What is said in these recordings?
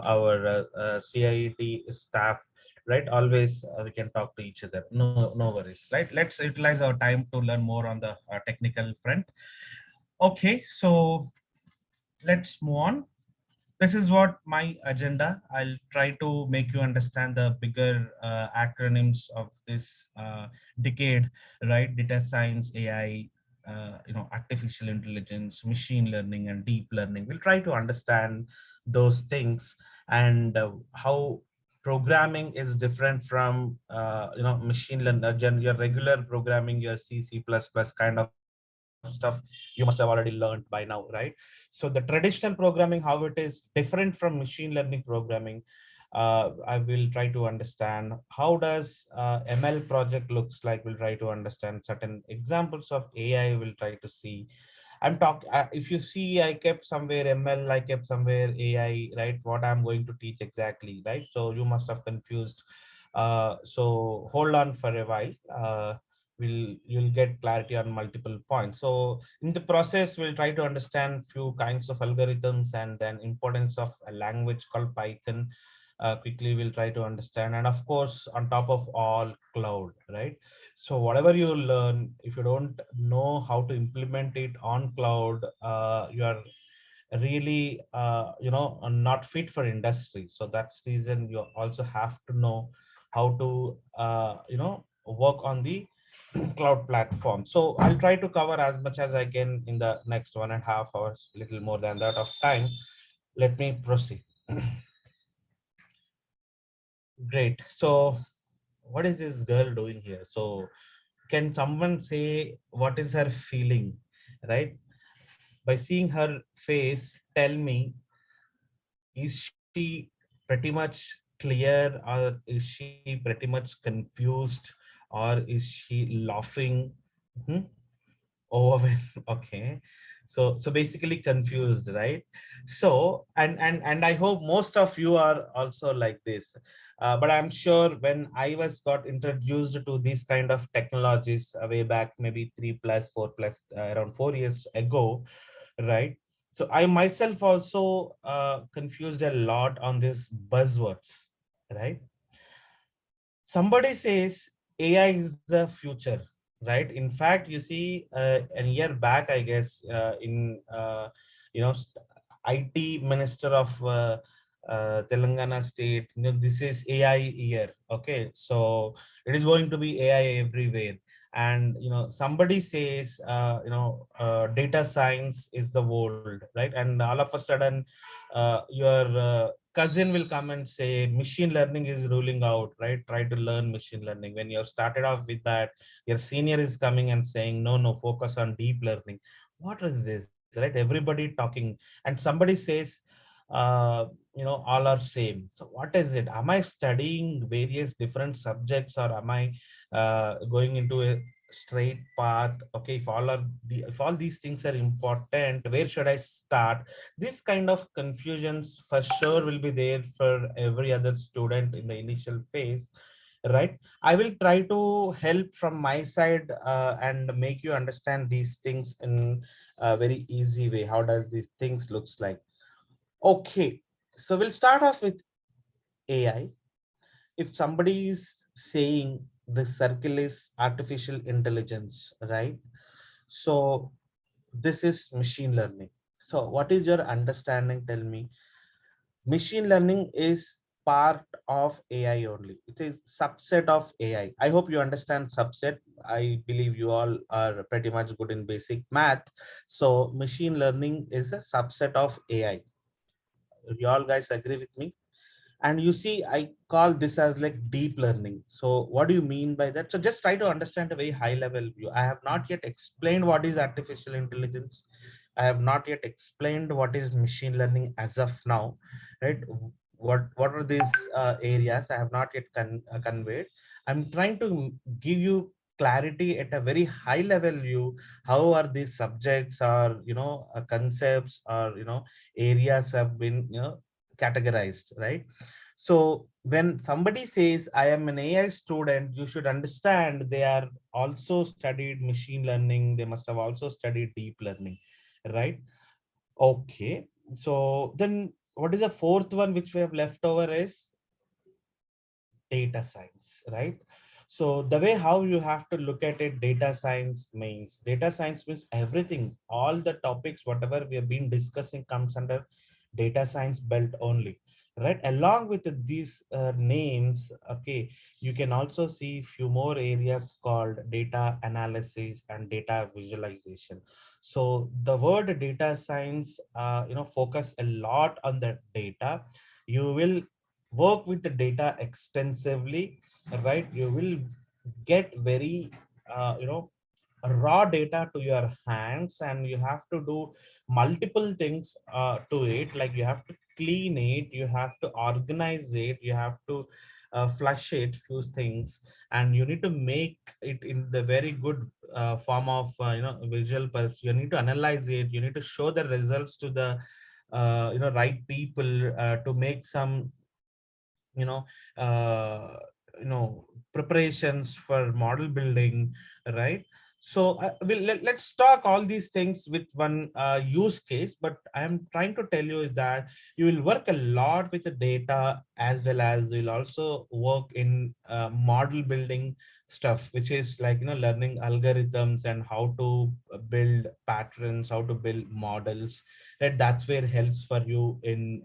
our CIT staff, right? Always we can talk to each other. No worries, right? Let's utilize our time to learn more on the technical front. Okay, so let's move on. This is what my agenda. I'll try to make you understand the bigger acronyms of this decade, right? Data science, AI, artificial intelligence, machine learning, and deep learning. We'll try to understand those things, and how programming is different from machine learning, your regular programming, your C++ kind of stuff you must have already learned by now, right? So the traditional programming, how it is different from machine learning programming. I will try to understand how does ML project looks like. We'll try to understand certain examples of AI. We'll try to see. If you see, I kept somewhere ML, I kept somewhere AI, right? What I'm going to teach exactly, right? So you must have confused. So hold on for a while. You'll get clarity on multiple points. So in the process, we'll try to understand few kinds of algorithms, and then importance of a language called Python. Quickly we'll try to understand, and of course on top of all, cloud, right? So whatever you learn, if you don't know how to implement it on cloud, you are really not fit for industry. So that's the reason you also have to know how to work on the cloud platform. So I'll try to cover as much as I can in the next 1.5 hours, little more than that of time. Let me proceed. Great. So what is this girl doing here? So can someone say what is her feeling, right? By seeing her face, tell me, is she pretty much clear, or is she pretty much confused, or is she laughing? Hmm? Overwhelmed. Okay, so basically confused, right? So and I hope most of you are also like this. But I'm sure when I was got introduced to these kind of technologies way back, maybe 3+, 4+, around 4 years ago, right? So I myself also confused a lot on these buzzwords, right? Somebody says AI is the future, right? In fact, you see, a year back, I guess, in IT minister of Telangana state, this is AI year. Okay, so it is going to be AI everywhere. And somebody says data science is the world, right? And all of a sudden your cousin will come and say machine learning is ruling out, right? Try to learn machine learning. When you're started off with that, your senior is coming and saying no, focus on deep learning. What is this, right? Everybody talking, and somebody says all are same. So what is it? Am I studying various different subjects, or am I going into a straight path? Okay, if all these things are important, where should I start? This kind of confusions for sure will be there for every other student in the initial phase, right? I will try to help from my side, and make you understand these things in a very easy way. How does these things looks like? Okay, so we'll start off with AI. If somebody is saying the circle is artificial intelligence, right? So this is machine learning. So what is your understanding? Tell me. Machine learning is part of AI only. It is subset of AI. I hope you understand subset. I believe you all are pretty much good in basic math. So machine learning is a subset of AI. You all guys agree with me? And you see, I call this as like deep learning. So what do you mean by that? So just try to understand a very high level view. I have not yet explained what is artificial intelligence. I have not yet explained what is machine learning as of now, right? What are these areas? I have not yet conveyed. I'm trying to give you clarity at a very high level view. How are these subjects, or concepts, or areas have been categorized, right? So when somebody says I am an AI student, you should understand they are also studied machine learning. They must have also studied deep learning, right? Okay. So then what is the fourth one which we have left over is data science, right? So the way how you have to look at it, data science means everything, all the topics, whatever we have been discussing comes under data science belt only, right? Along with these names, okay, you can also see few more areas called data analysis and data visualization. So the word data science, focus a lot on the data. You will work with the data extensively, right? You will get very raw data to your hands, and you have to do multiple things to it. Like you have to clean it, you have to organize it, you have to flush it few things, and you need to make it in the very good form of visual purpose. You need to analyze it, you need to show the results to the right people, to make some you know uh, preparations for model building, right? So let's talk all these things with one use case, but I am trying to tell you is that you will work a lot with the data, as well as you'll also work in model building stuff, which is like learning algorithms and how to build patterns, how to build models, right? That's where helps for you in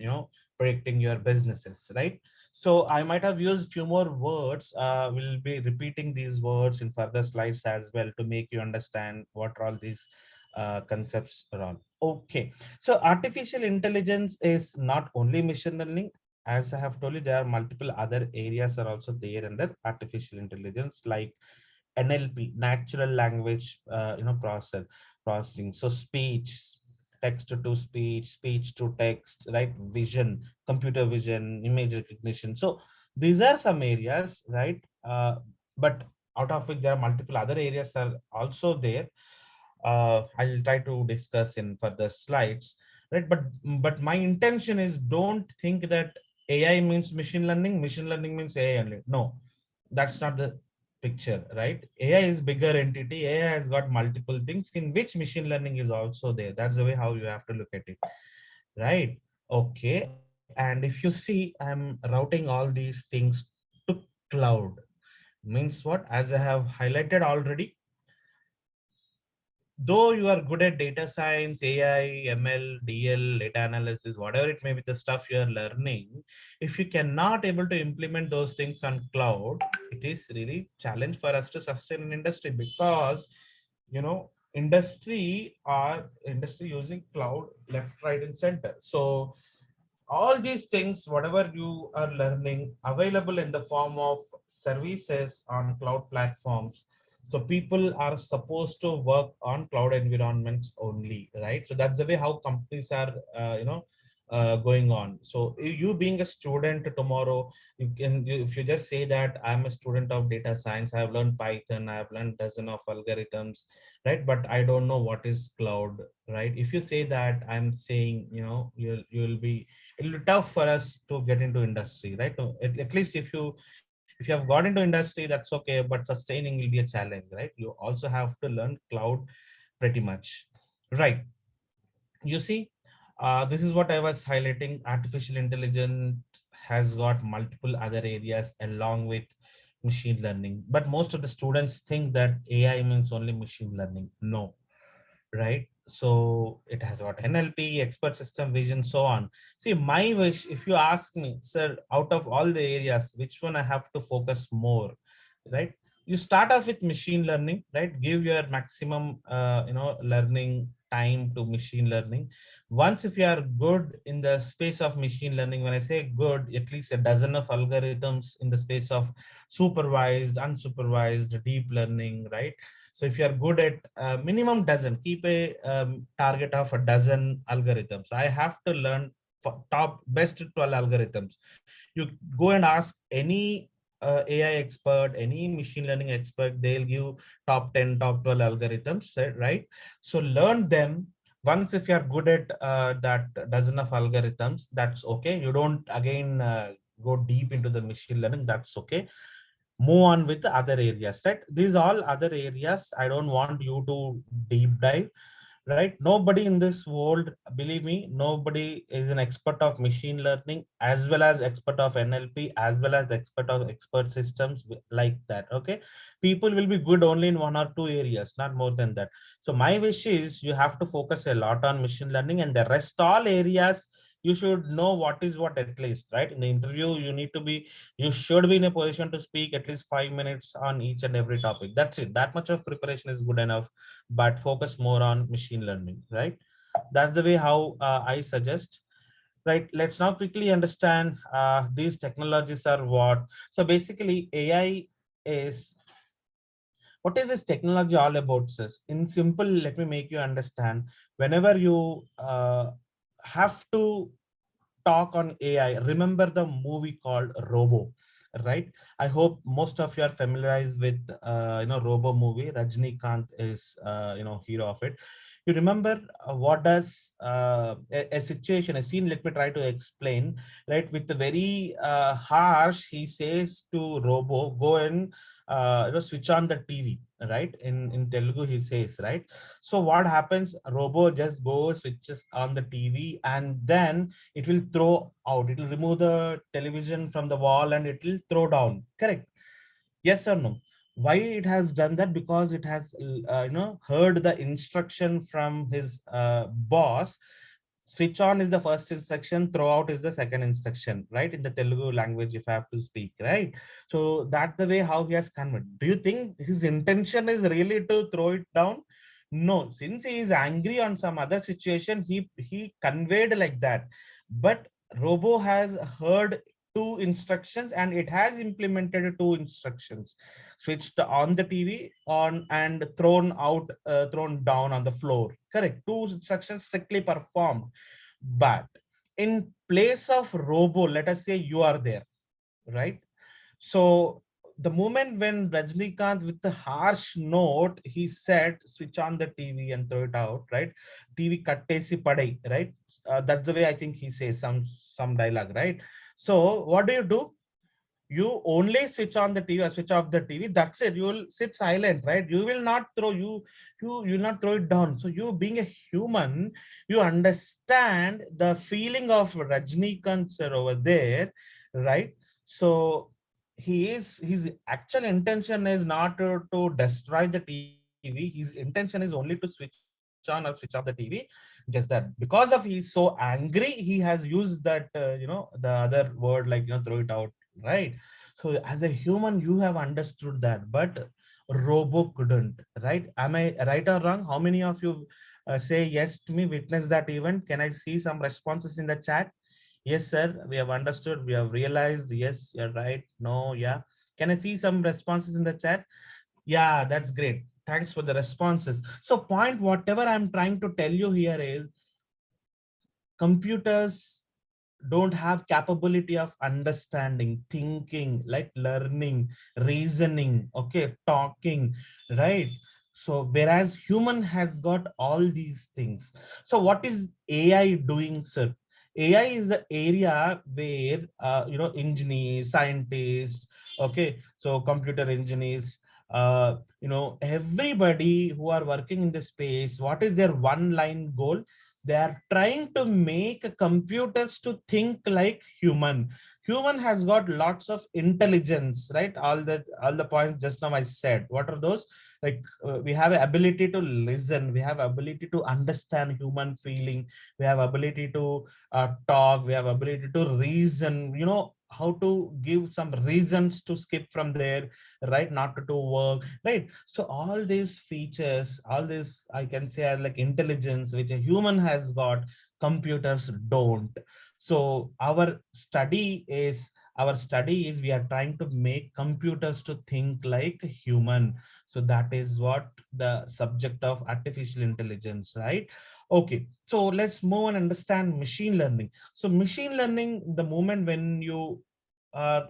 predicting your businesses, right? So I might have used few more words. We'll be repeating these words in further slides as well to make you understand what are all these concepts are on. Okay, so artificial intelligence is not only machine learning. As I have told you, there are multiple other areas are also there under artificial intelligence, like NLP, natural language, processing. So speech, text to speech, speech to text, right? Vision, computer vision, image recognition. So these are some areas, right? But out of which there are multiple other areas are also there. I'll try to discuss in further slides, right? But my intention is, don't think that AI means machine learning, machine learning means AI only. No, that's not the picture, right? AI is bigger entity. AI has got multiple things in which machine learning is also there. That's the way how you have to look at it, right? Okay, and if you see, I'm routing all these things to cloud. Means what? As I have highlighted already, though you are good at data science, AI, ML, DL, data analysis, whatever it may be, the stuff you are learning, if you cannot able to implement those things on cloud, it is really challenge for us to sustain an industry, because industry using cloud left, right, and center. So all these things, whatever you are learning, available in the form of services on cloud platforms. So people are supposed to work on cloud environments only, right? So that's the way how companies are going on. So you being a student tomorrow, if you just say that I'm a student of data science, I have learned Python, I have learned dozen of algorithms, right? But I don't know what is cloud, right? If you say that, I'm saying you'll be, it'll be tough for us to get into industry, right? So at least if you have got into industry, that's okay, but sustaining will be a challenge, right? You also have to learn cloud pretty much, right? You see, this is what I was highlighting. Artificial intelligence has got multiple other areas along with machine learning, but most of the students think that AI means only machine learning. No, right? So it has got NLP, expert system vision, so on. See, my wish, if you ask me, sir, out of all the areas, which one I have to focus more, right? You start off with machine learning, right? Give your maximum, learning time to machine learning. Once if you are good in the space of machine learning, when I say good, at least a dozen of algorithms in the space of supervised, unsupervised, deep learning, right? So if you are good at minimum dozen, keep a target of a dozen algorithms. I have to learn for top best 12 algorithms. You go and ask any AI expert, any machine learning expert, they'll give top 10, top 12 algorithms, right? So learn them. Once if you are good at that dozen of algorithms, that's okay. You don't again go deep into the machine learning, that's okay. Move on with the other areas, right? These all other areas, I don't want you to deep dive. right? Nobody in this world, believe me, nobody is an expert of machine learning as well as expert of NLP as well as expert of expert systems like that. Okay, people will be good only in one or two areas, not more than that. So my wish is you have to focus a lot on machine learning, and the rest all areas you should know what is what, at least, right? In the interview you need to be, you should be in a position to speak at least 5 minutes on each and every topic. That's it. That much of preparation is good enough, but focus more on machine learning, right? That's the way how I suggest. Right, let's now quickly understand these technologies are what. So basically AI is, what is this technology all about, sis? In simple, let me make you understand. Whenever you have to talk on AI, remember the movie called Robo, right? I hope most of you are familiarized with Robo movie. Rajnikant is hero of it. You remember what does a situation, a scene? Let me try to explain. Right, with the very harsh, he says to Robo, go and switch on the TV. Right, in Telugu he says, right. So what happens? Robo just goes, switches on the TV, and then it will throw out, it will remove the television from the wall and it will throw down. Correct? Yes or no? Why it has done that? Because it has heard the instruction from his boss. Switch on is the first instruction, throw out is the second instruction, right? In the Telugu language, if I have to speak, right? So that's the way how he has conveyed. Do you think his intention is really to throw it down? No, since he is angry on some other situation, he conveyed like that. But Robo has heard two instructions and it has implemented two instructions: switched on the TV on and thrown out, thrown down on the floor. Correct, two instructions strictly performed. But in place of Robo, let us say you are there, right? So the moment when Rajnikant with the harsh note, he said, switch on the TV and throw it out, right? TV kattesi padai, right? That's the way I think he says some dialogue, right? So what do? You only switch on the TV or switch off the TV. That's it. You will sit silent, right? You will not throw, you will not throw it down. So you being a human, you understand the feeling of Rajnikant sir over there, right? So his actual intention is not to destroy the TV. His intention is only to switch on or switch off the TV. Just that because of he's so angry, he has used that the other word, like throw it out, right? So as a human, you have understood that, but Robo couldn't, right? Am I right or wrong? How many of you say yes to me, witness that event? Can I see some responses in the chat? Yes, sir, we have understood, we have realized. Yes, you're right. No, yeah. Can I see some responses in the chat? Yeah, that's great. Thanks for the responses. So point, whatever I'm trying to tell you here is, computers don't have capability of understanding, thinking, like learning, reasoning, okay, talking, right? So whereas human has got all these things. So what is AI doing, sir? AI is the area where engineers, scientists, okay, so computer engineers, everybody who are working in the space, what is their one line goal? They are trying to make computers to think like human has got lots of intelligence, right? All the points just now I said, what are those? Like we have ability to listen, we have ability to understand human feeling, we have ability to talk, we have ability to reason, how to give some reasons to skip from there, right? Not to do work, right? So all these features, all this I can say are like intelligence which a human has got, computers don't. So our study is we are trying to make computers to think like human. So that is what the subject of artificial intelligence, right? Okay, so let's move and understand machine learning. So machine learning, the moment when you are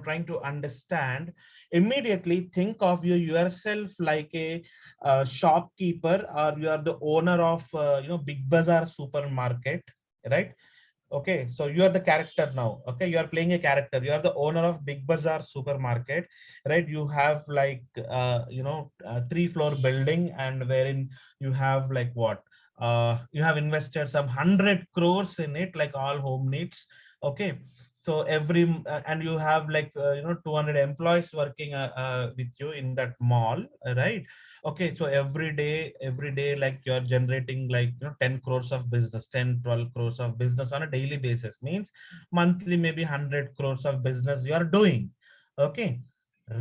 trying to understand, immediately think of yourself like a shopkeeper, or you are the owner of big bazaar supermarket, right? Okay, so you are the character now. Okay, you are playing a character. You are the owner of Big Bazaar supermarket, right? You have like three-floor building, and wherein you have like what? You have invested some 100 crores in it, like all home needs. Okay, so and you have like 200 employees working with you in that mall, right? Okay, so every day, like you're generating like 10 crores of business, 10-12 crores of business on a daily basis, means monthly maybe 100 crores of business you are doing. Okay,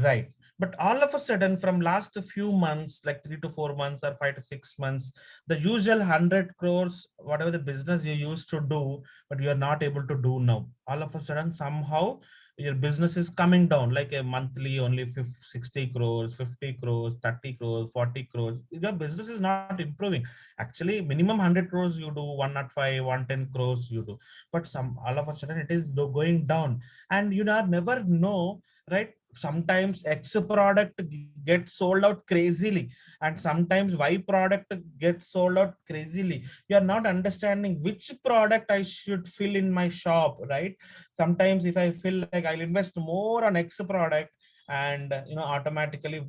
right. But all of a sudden, from last few months, like 3 to 4 months or 5 to 6 months, the usual 100 crores, whatever the business you used to do, but you are not able to do now. All of a sudden, somehow your business is coming down, like a monthly only 60 crores, 50 crores, 30 crores, 40 crores. Your business is not improving. Actually, minimum 100 crores you do, 105, 110 crores you do. But all of a sudden it is going down. And you never know, right? Sometimes X product gets sold out crazily, and sometimes Y product gets sold out crazily. You are not understanding which product I should fill in my shop, right? Sometimes if I feel like I'll invest more on X product, and automatically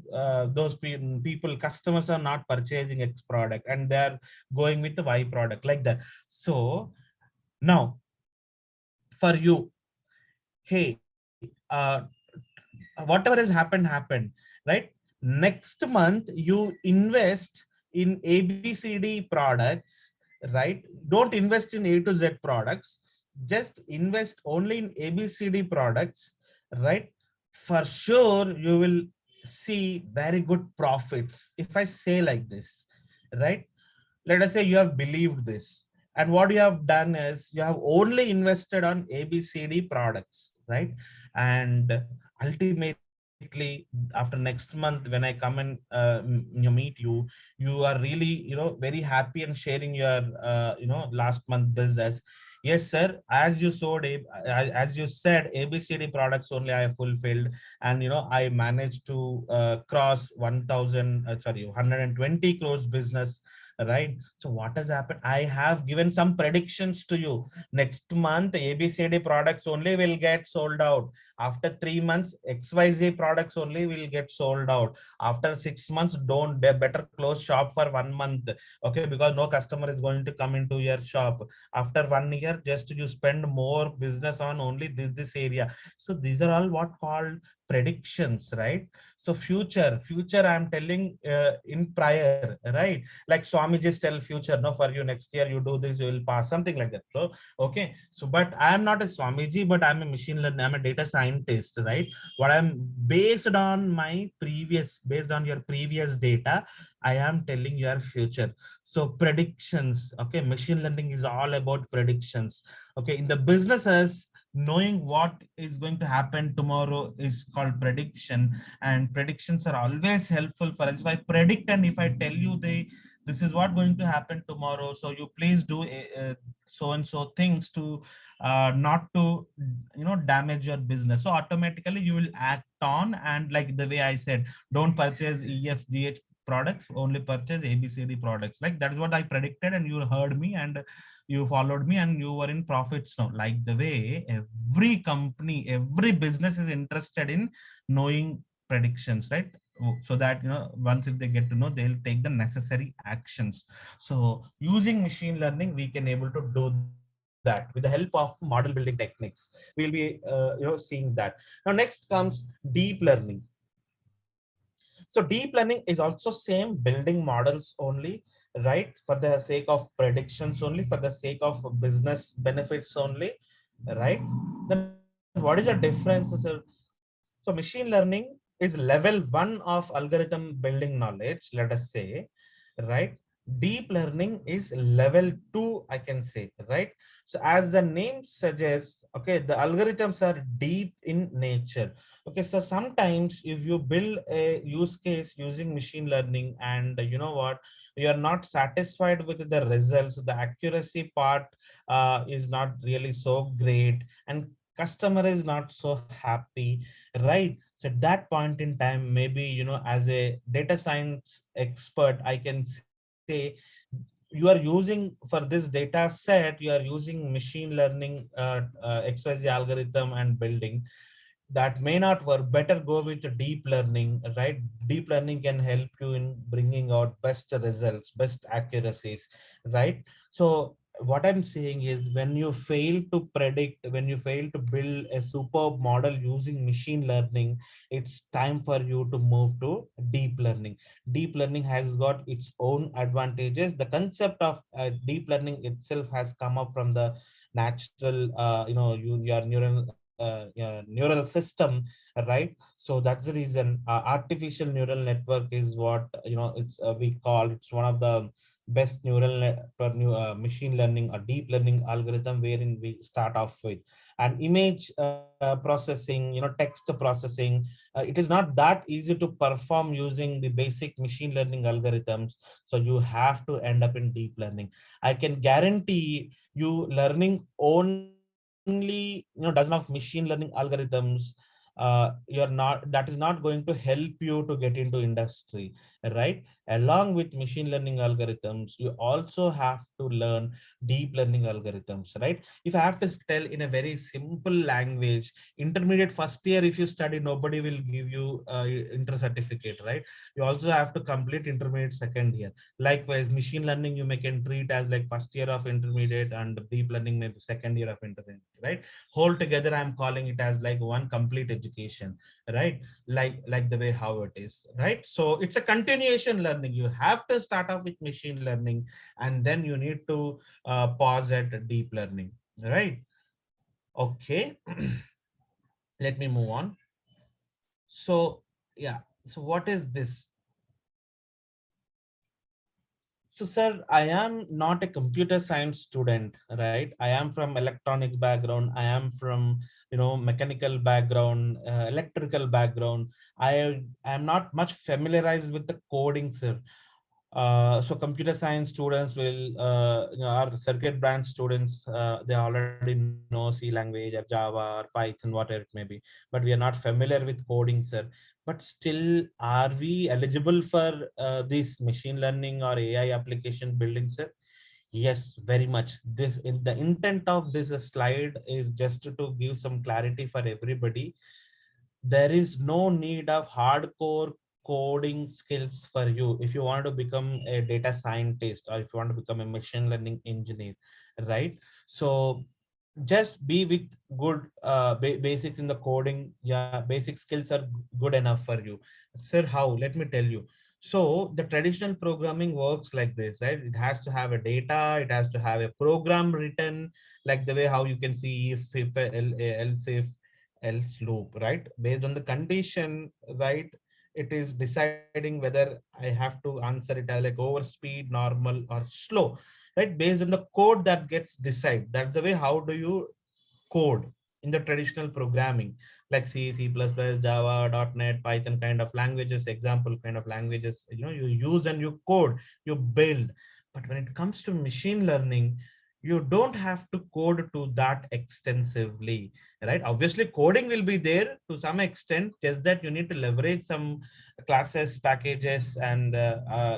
those people, customers are not purchasing X product, and they're going with the Y product, like that. So now, for you, hey, whatever has happened, right? Next month you invest in ABCD products, right? Don't invest in A to Z products, just invest only in ABCD products, right? For sure you will see very good profits, if I say like this, right? Let us say you have believed this, and what you have done is you have only invested on ABCD products, right? And ultimately, after next month, when I come and meet you, you are really very happy and sharing your last month business. Yes sir, as you as you said, ABCD products only I have fulfilled, and I managed to cross 1000 sorry 120 crores business, right? So what has happened, I have given some predictions to you. Next month ABCD products only will get sold out. After 3 months, XYZ products only will get sold out. After 6 months, don't, they better close shop for 1 month. Okay, because no customer is going to come into your shop. After 1 year, just you spend more business on only this area. So these are all what called predictions, right? So future I'm telling in prior, right? Like Swami just tell future, no, for you next year you do this, you will pass, something like that. So okay, so but I am not a Swamiji, but I'm a machine learner, I'm a data scientist, right? What I'm based on your previous data, I am telling your future. So predictions, okay, machine learning is all about predictions. Okay, in the businesses, knowing what is going to happen tomorrow is called prediction, and predictions are always helpful for us. If I predict and if I tell you this is what going to happen tomorrow, so you please do so and so things to not to damage your business, so automatically you will act on. And like the way I said, don't purchase EFGH products, only purchase ABCD products. Like that is what I predicted, and you heard me and you followed me and you were in profits now. Like the way every company, every business is interested in knowing predictions, right? So that once if they get to know, they'll take the necessary actions. So using machine learning, we can able to do that with the help of model building techniques. We'll be seeing that. Now next comes deep learning. So deep learning is also same, building models only, right? For the sake of predictions only, for the sake of business benefits only, right? Then what is the difference, sir? So machine learning is level 1 of algorithm building knowledge, let us say, right? Deep learning is level 2, I can say, right? So as the name suggests, okay, the algorithms are deep in nature. Okay, so sometimes if you build a use case using machine learning, and you know what, you are not satisfied with the results, the accuracy part is not really so great, and customer is not so happy, right? So at that point in time, maybe as a data science expert, I can say you are using for this data set, you are using machine learning XYZ algorithm and building, that may not work. Better go with deep learning, right? Deep learning can help you in bringing out best results, best accuracies, right? So what I'm saying is, when you fail to predict, when you fail to build a superb model using machine learning, it's time for you to move to deep learning. Deep learning has got its own advantages. The concept of deep learning itself has come up from the natural, your neural system, right? So that's the reason artificial neural network is what, it's we call, it's one of the best machine learning or deep learning algorithm, wherein we start off with and image processing, text processing. It is not that easy to perform using the basic machine learning algorithms. So you have to end up in deep learning. I can guarantee you, learning only, dozen of machine learning algorithms, you're not that is not going to help you to get into industry, right? Along with machine learning algorithms, you also have to learn deep learning algorithms, right? If I have to tell in a very simple language, intermediate first year, if you study, nobody will give you inter certificate, right? You also have to complete intermediate second year. Likewise, machine learning you may can treat as like first year of intermediate, and deep learning maybe second year of intermediate, right? Whole together, I'm calling it as like one complete education, right? Like the way how it is, right? So it's a continuation learning. You have to start off with machine learning, and then you need to pause at deep learning, right? Okay. Let me move on. So yeah, so what is this? So, sir, I am not a computer science student, right? I am from electronics background. I am from, mechanical background, electrical background. I am not much familiarized with the coding, sir. So computer science students will, our circuit branch students, they already know C language or Java or Python, whatever it may be, but we are not familiar with coding, sir. But still, are we eligible for this machine learning or AI application building, sir? Yes, very much. This in the intent of this slide is just to give some clarity for everybody. There is no need of hardcore coding skills for you if you want to become a data scientist, or if you want to become a machine learning engineer, right? So just be with good basics in the coding. Yeah, basic skills are good enough for you, sir. How? Let me tell you. So the traditional programming works like this, right? It has to have a data, it has to have a program written, like the way how you can see if else if else loop, right? Based on the condition, right? It is deciding whether I have to answer it as like over speed, normal, or slow, right? Based on the code that gets decide. That's the way how do you code in the traditional programming, like C, C++, Java, .NET, Python kind of languages, example kind of languages, you use and you code, you build. But when it comes to machine learning, you don't have to code to that extensively, right? Obviously, coding will be there to some extent, just that you need to leverage some classes, packages, and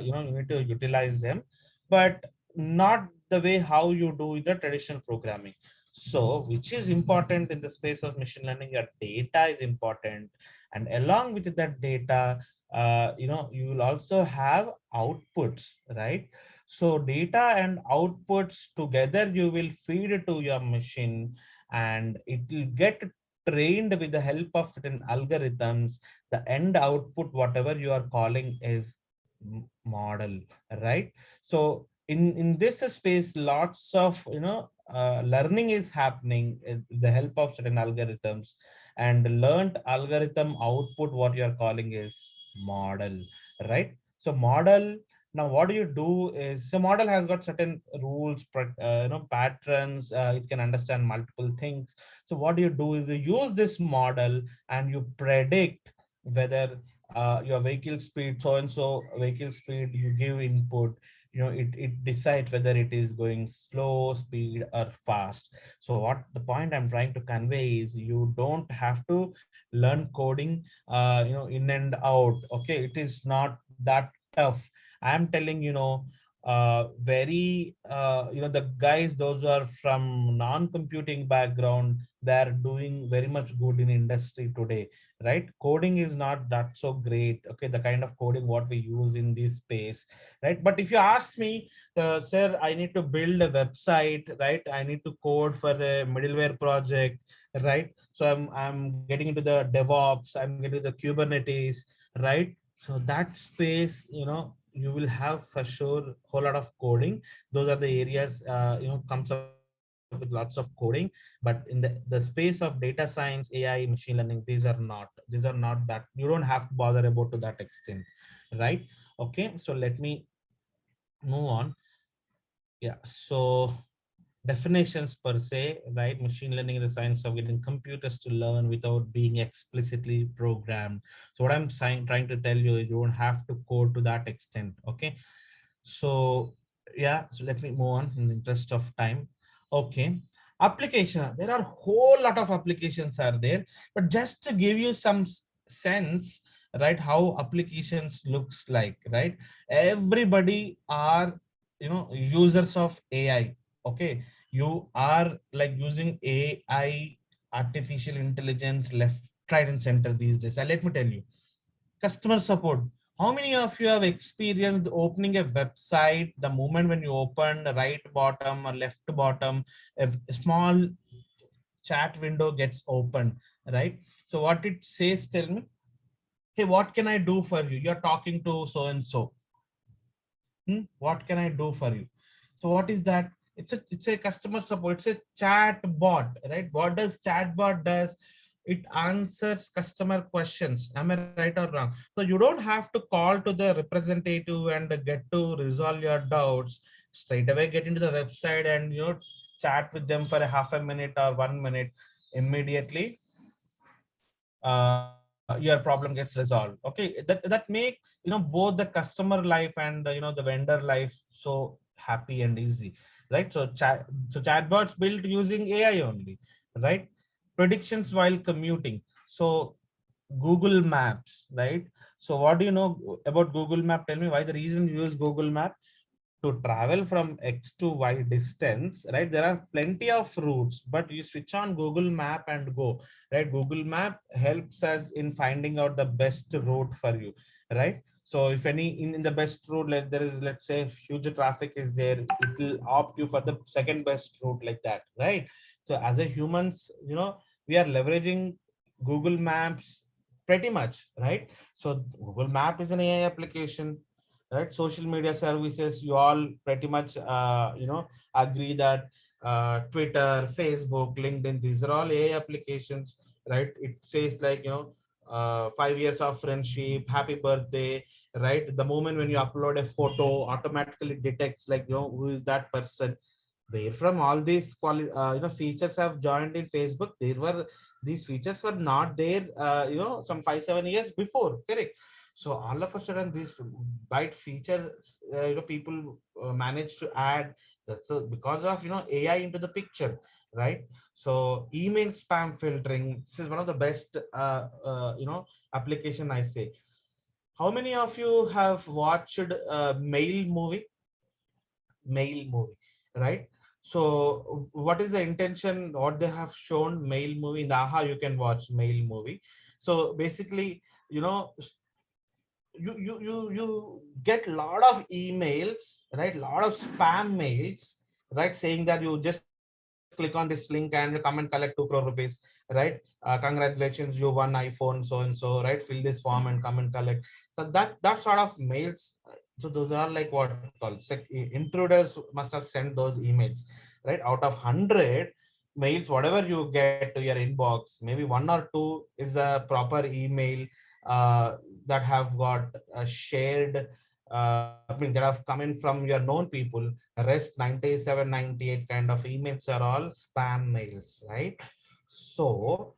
you need to utilize them, but not the way how you do the traditional programming. So, which is important in the space of machine learning? Your data is important, and along with that data, you will also have outputs, right? So, data and outputs together, you will feed it to your machine, and it will get trained with the help of certain algorithms. The end output, whatever you are calling, is model, right? So in this space, lots of learning is happening with the help of certain algorithms, and learned algorithm output, what you are calling, is model, right? So model, now what do you do is, so model has got certain rules, patterns. It can understand multiple things. So what do you do is you use this model and you predict whether your vehicle speed, so and so vehicle speed, you give input, it decides whether it is going slow speed or fast. So what the point I'm trying to convey is, you don't have to learn coding in and out. Okay, it is not that tough. I'm telling, very the guys those who are from non-computing background, they're doing very much good in industry today, right? Coding is not that so great, okay, the kind of coding what we use in this space, right? But if you ask me, sir, I need to build a website, right? I need to code for a middleware project, right? So I'm getting into the DevOps, I'm getting the Kubernetes, right? So that space, you will have for sure whole lot of coding. Those are the areas comes up with lots of coding. But in the space of data science, AI, machine learning, these are not that, you don't have to bother about to that extent, right? Okay, so let me move on. Yeah, so definitions per se, right? Machine learning is the science of getting computers to learn without being explicitly programmed. So what I'm trying to tell you is you don't have to code to that extent. Okay. So yeah, so let me move on in the interest of time. Okay. Application. There are whole lot of applications are there, but just to give you some sense, right, how applications looks like, right? Everybody are users of AI. Okay, you are like using AI, artificial intelligence, left, right, and center these days. And let me tell you, customer support. How many of you have experienced opening a website? The moment when you open the right bottom or left bottom, a small chat window gets open, right? So what it says, tell me, hey, what can I do for you? You're talking to so and so. What can I do for you? So what is that? It's a customer support. It's a chat bot, right? What does chat bot does? It answers customer questions. Am I right or wrong? So you don't have to call to the representative and get to resolve your doubts. Straight away get into the website and chat with them for a half a minute or 1 minute. Immediately your problem gets resolved. Okay, that makes both the customer life and the vendor life so happy and easy, right? So chatbots built using AI only, right? Predictions while commuting. So Google Maps, right? So what do you know about Google Map? Tell me why the reason you use Google Map to travel from X to Y distance, right? There are plenty of routes, but you switch on Google Map and go, right? Google Map helps us in finding out the best route for you, right? So if any in the best route, like there is, let's say huge traffic is there, it will opt you for the second best route like that, right? So as a humans, we are leveraging Google Maps pretty much, right? So Google Map is an AI application, right? Social media services, you all pretty much agree that Twitter, Facebook, LinkedIn, these are all AI applications, right? It says like 5 years of friendship, happy birthday, right? The moment when you upload a photo, automatically detects like who is that person. Where from all these features have joined in Facebook, there were these features were not there some 5 7 years before, correct? So all of a sudden these byte features people managed to add. That's because of AI into the picture, right? So email spam filtering, this is one of the best application, I say. How many of you have watched Mail movie? Mail movie, right? So what is the intention, what they have shown Mail movie in the AHA, you can watch Mail movie. So basically, you know you get a lot of emails, right? A lot of spam mails, right? Saying that you just click on this link and come and collect 2 crore rupees, right? Congratulations, you won iPhone so and so, right? Fill this form and come and collect. So that sort of mails, so those are like what called intruders must have sent those emails, right? Out of 100 mails, whatever you get to your inbox, maybe 1 or 2 is a proper email that have got shared, I mean, that have come in from your known people. Rest 97 98 kind of emails are all spam mails, right? So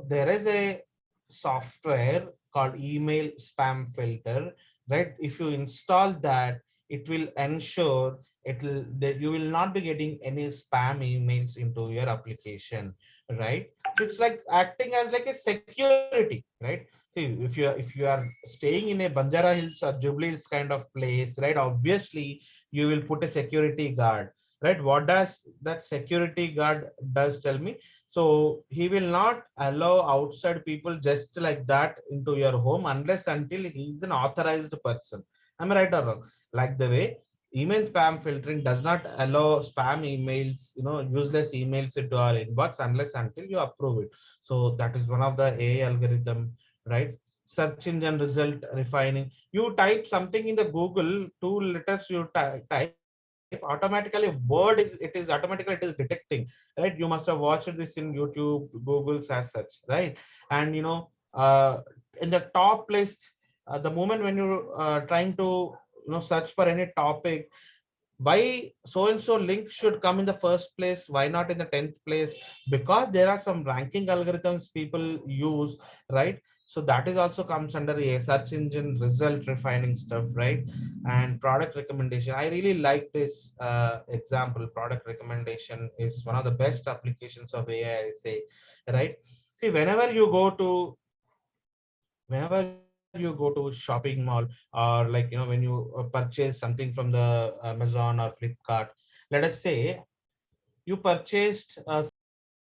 there is a software called email spam filter, right? If you install that, it will ensure it will that you will not be getting any spam emails into your application, right? So it's like acting as like a security, right? See, if you are staying in a Banjara Hills or Jubilee Hills kind of place, right, obviously you will put a security guard, right? What does that security guard does, tell me? So he will not allow outside people just like that into your home unless until he is an authorized person. Am I right or wrong? Like the way email spam filtering does not allow spam emails, useless emails into our inbox unless until you approve it. So that is one of the AI algorithm, right? Search engine result refining. You type something in the Google, two letters you type, automatically word is automatically it is detecting, right? You must have watched this in YouTube, Google's as such, right? And in the top list, the moment when you trying to search for any topic, why so and so link should come in the first place, why not in the 10th place? Because there are some ranking algorithms people use, right? So that is also comes under a search engine result refining stuff, right? And product recommendation, I really like this example. Product recommendation is one of the best applications of AI, I say, right? See, whenever you go to shopping mall, or like when you purchase something from the Amazon or Flipkart, let us say you purchased